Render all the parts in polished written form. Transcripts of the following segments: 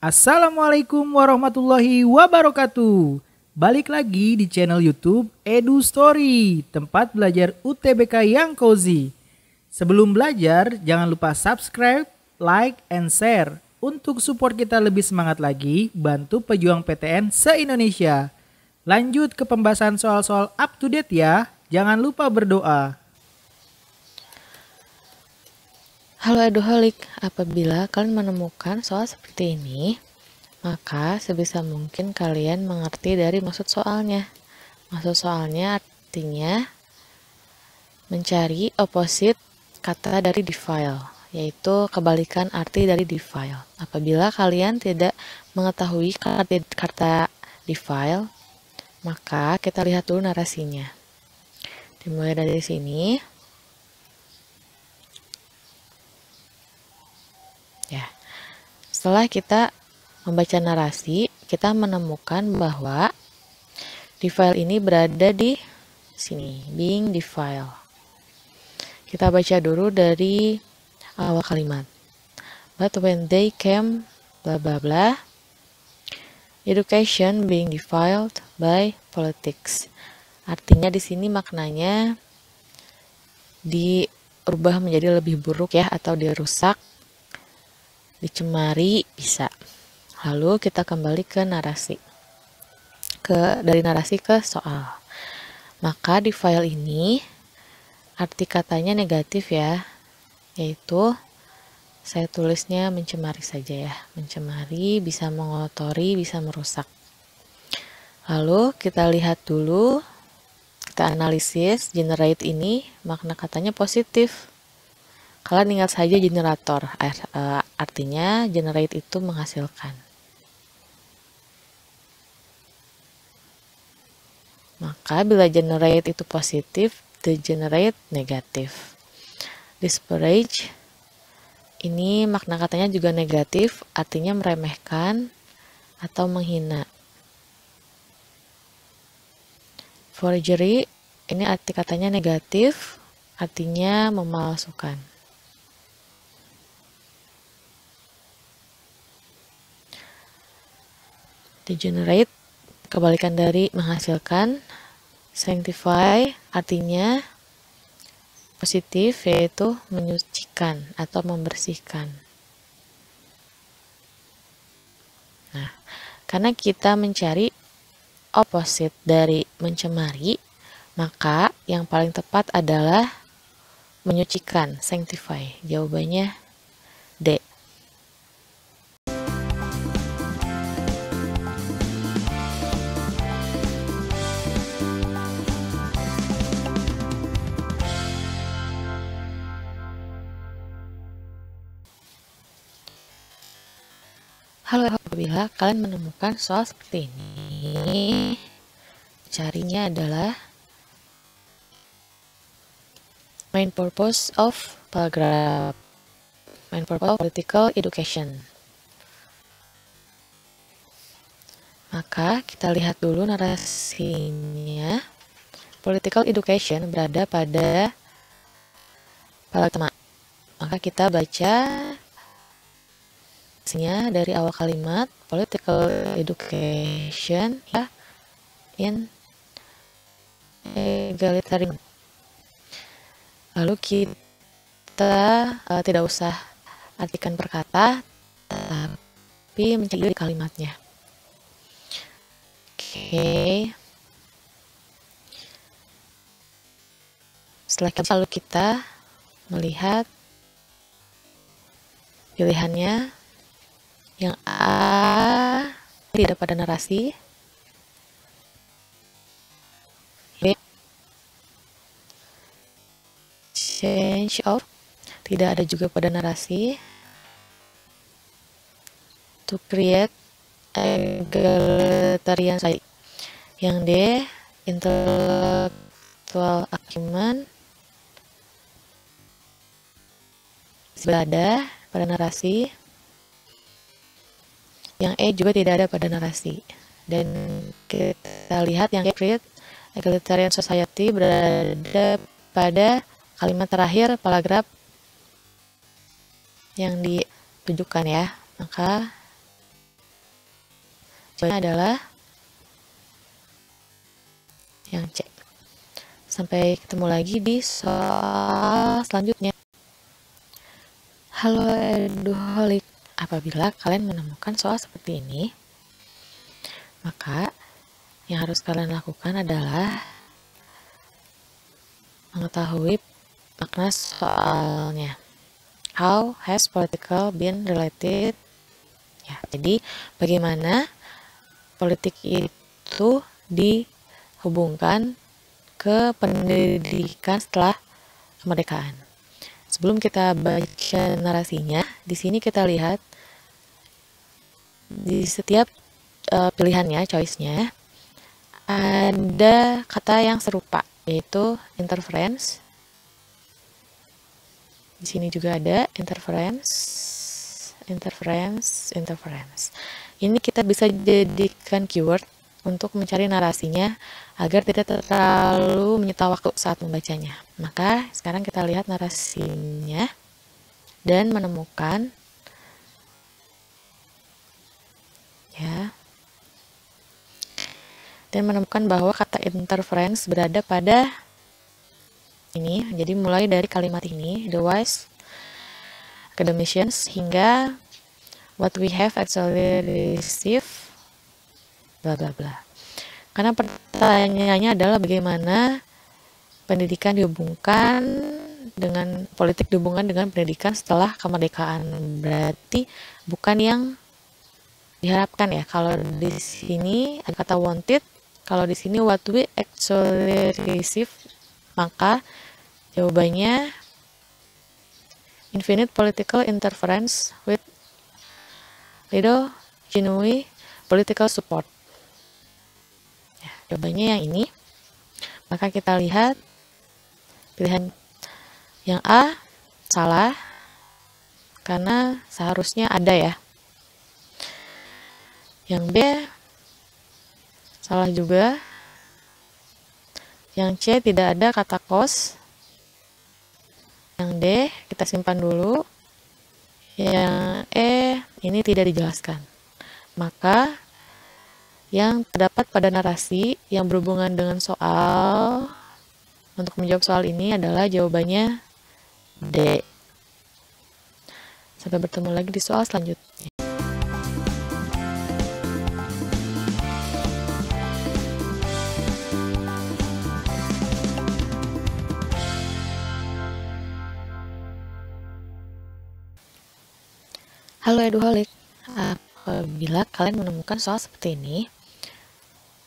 Assalamualaikum warahmatullahi wabarakatuh. Balik lagi di channel YouTube Edu Story, tempat belajar UTBK yang cozy. Sebelum belajar, jangan lupa subscribe, like, and share. Untuk support kita lebih semangat lagi, bantu pejuang PTN se-Indonesia. Lanjut ke pembahasan soal-soal up to date ya. Jangan lupa berdoa. Halo Eduholik, apabila kalian menemukan soal seperti ini, maka sebisa mungkin kalian mengerti dari maksud soalnya. Maksud soalnya artinya mencari opposite kata dari defile, yaitu kebalikan arti dari defile. Apabila kalian tidak mengetahui kata defile, maka kita lihat dulu narasinya. Dimulai dari sini. Ya, setelah kita membaca narasi, kita menemukan bahwa defile ini berada di sini, being defile. Kita baca dulu dari awal kalimat. But when they came, bla bla bla, education being defiled by politics. Artinya di sini maknanya diubah menjadi lebih buruk ya, atau dirusak, dicemari, bisa. Lalu kita kembali ke narasi. Dari narasi ke soal. Maka defile ini arti katanya negatif ya, yaitu saya tulisnya mencemari saja ya. Mencemari, bisa mengotori, bisa merusak. Lalu kita lihat dulu, kita analisis generate ini, makna katanya positif. Kalian ingat saja generator, artinya generate itu menghasilkan. Maka bila generate itu positif, degenerate negatif. Disparage, ini makna katanya juga negatif, artinya meremehkan atau menghina. Forgery, ini arti katanya negatif, artinya memalsukan. Degenerate, kebalikan dari menghasilkan. Sanctify, artinya positif, yaitu menyucikan atau membersihkan. Nah, karena kita mencari opposite dari mencemari, maka yang paling tepat adalah menyucikan, sanctify. Jawabannya D. Halo, apabila kalian menemukan soal seperti ini, carinya adalah main purpose of paragraph, main purpose of political education. Maka kita lihat dulu narasinya. Political education berada pada paragraf pertama. Maka kita baca dari awal kalimat, political education ya, in egalitarian. Lalu kita tidak usah artikan per kata, tapi mencari kalimatnya. Oke. Setelah itu lalu kita melihat pilihannya. Yang A tidak pada narasi, B change of tidak ada juga pada narasi, to create egalitarian society. Yang D intellectual acumen berada pada narasi. Yang E juga tidak ada pada narasi. Dan kita lihat yang create egalitarian society berada pada kalimat terakhir paragraf yang ditujukan ya. Maka Jawabannya adalah yang C. Sampai ketemu lagi di soal selanjutnya. Halo Eduholik, apabila kalian menemukan soal seperti ini, maka yang harus kalian lakukan adalah mengetahui makna soalnya. How has political been related? Ya, jadi bagaimana politik itu dihubungkan ke pendidikan setelah kemerdekaan. Sebelum kita baca narasinya, di sini kita lihat di setiap pilihannya, choice-nya, ada kata yang serupa, yaitu interference. Di sini juga ada interference. Ini kita bisa jadikan keyword untuk mencari narasinya agar tidak terlalu menyita waktu saat membacanya. Maka sekarang kita lihat narasinya dan menemukan bahwa kata interference berada pada ini. Jadi mulai dari kalimat ini, the wise academicians, hingga what we have actually received, bla bla bla. Karena pertanyaannya adalah bagaimana pendidikan dihubungkan dengan politik dihubungkan dengan pendidikan setelah kemerdekaan. Berarti bukan yang diharapkan ya. Kalau di sini ada kata wanted, kalau di sini what we actually receive, maka jawabannya infinite political interference with little genuine political support. Ya, jawabannya yang ini. Maka kita lihat pilihan yang A salah karena seharusnya ada ya. Yang B salah juga. Yang C tidak ada kata cause. Yang D kita simpan dulu. Yang E ini tidak dijelaskan. Maka yang terdapat pada narasi yang berhubungan dengan soal untuk menjawab soal ini adalah jawabannya D. Sampai bertemu lagi di soal selanjutnya. Halo Eduholik, apabila kalian menemukan soal seperti ini,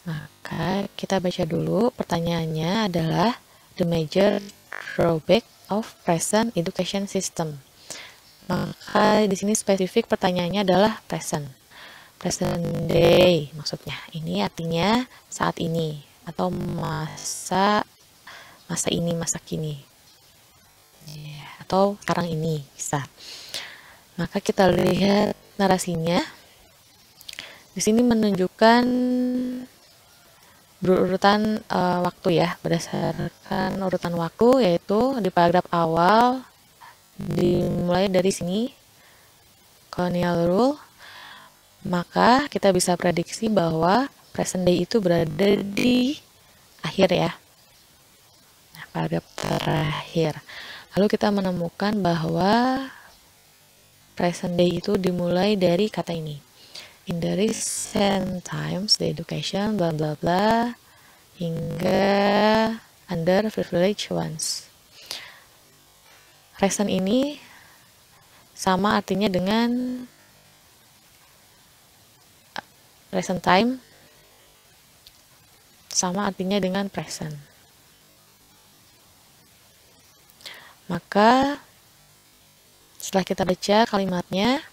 maka kita baca dulu. Pertanyaannya adalah the major drawback of present education system. Maka di sini spesifik pertanyaannya adalah present day maksudnya. Ini artinya saat ini atau masa ini, masa kini, atau sekarang ini bisa. Maka kita lihat narasinya. Di sini menunjukkan berurutan waktu ya, berdasarkan urutan waktu, yaitu di paragraf awal dimulai dari sini colonial rule. Maka kita bisa prediksi bahwa present day itu berada di akhir ya. Nah, paragraf terakhir. Lalu kita menemukan bahwa present day itu dimulai dari kata ini. In the recent times, the education, bla bla bla, hingga underprivileged ones. Recent ini sama artinya dengan recent time, sama artinya dengan present. Maka setelah kita baca kalimatnya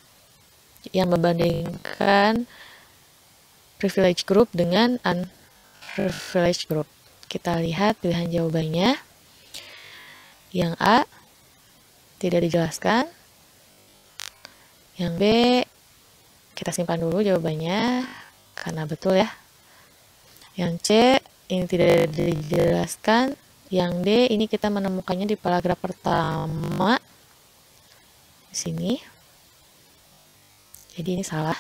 yang membandingkan privileged group dengan unprivileged group, kita lihat pilihan jawabannya. Yang A tidak dijelaskan. Yang B kita simpan dulu jawabannya karena betul ya. Yang C ini tidak dijelaskan. Yang D ini kita menemukannya di paragraf pertama di sini. Jadi ini salah.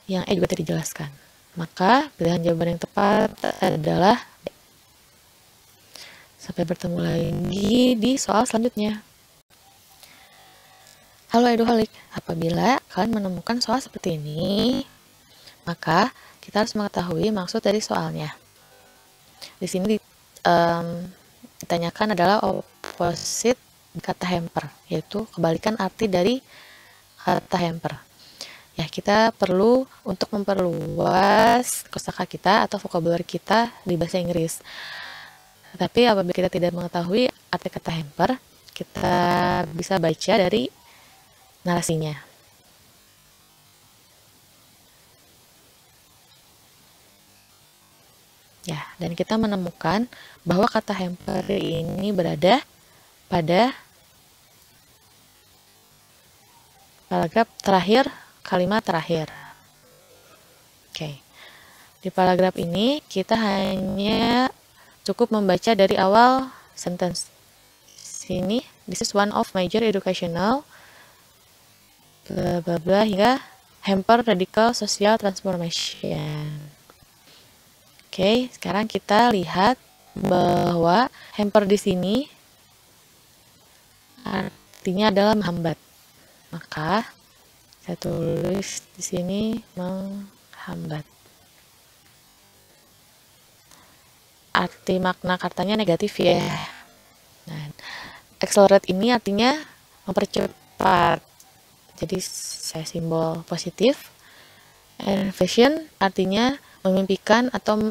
yang E juga tadi dijelaskan. Maka pilihan jawaban yang tepat adalah D. Sampai bertemu lagi di soal selanjutnya. Halo Eduholik, apabila kalian menemukan soal seperti ini, maka kita harus mengetahui maksud dari soalnya. Di sini ditanyakan adalah opposite kata hamper, yaitu kebalikan arti dari kata hamper. Ya, kita perlu untuk memperluas kosakata kita atau vocabulary kita di bahasa Inggris. Tetapi apabila kita tidak mengetahui arti kata hamper, kita bisa baca dari narasinya. Ya, dan kita menemukan bahwa kata hamper ini berada pada paragraf terakhir, kalimat terakhir. Oke. Di paragraf ini kita hanya cukup membaca dari awal sentence. Sini, this is one of major educational bla bla bla hingga hamper radical social transformation. Oke, sekarang kita lihat bahwa hamper di sini artinya adalah menghambat. Maka saya tulis di sini menghambat. Arti makna katanya negatif ya. Nah, accelerate ini artinya mempercepat. Jadi saya simbol positif. Envision artinya memimpikan atau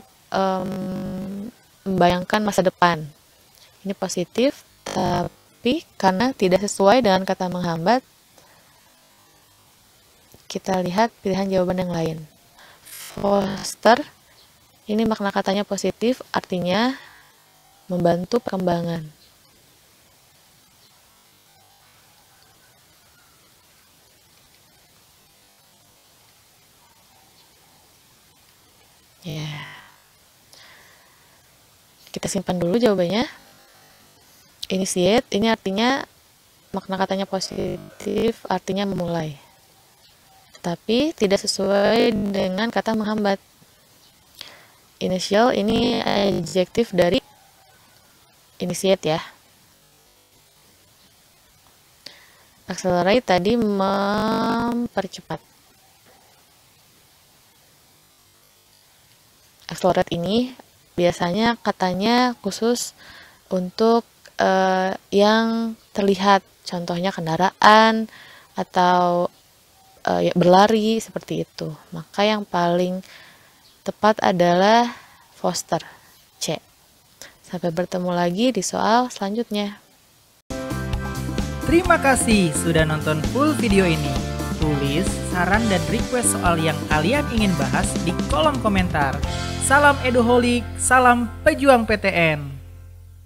membayangkan masa depan. Ini positif, tapi karena tidak sesuai dengan kata menghambat, kita lihat pilihan jawaban yang lain. Foster, ini makna katanya positif, artinya membantu perkembangan. Ya. Kita simpan dulu jawabannya. Initiate, ini artinya makna katanya positif, artinya memulai. Tapi tidak sesuai dengan kata menghambat. Initial ini adjektif dari initiate ya. Accelerate tadi mempercepat. Accelerate ini biasanya katanya khusus untuk yang terlihat, contohnya kendaraan atau berlari seperti itu. Maka yang paling tepat adalah Foster, C. Sampai bertemu lagi di soal selanjutnya. Terima kasih sudah nonton full video ini. Tulis saran dan request soal yang kalian ingin bahas di kolom komentar. Salam Eduholik, salam pejuang PTN.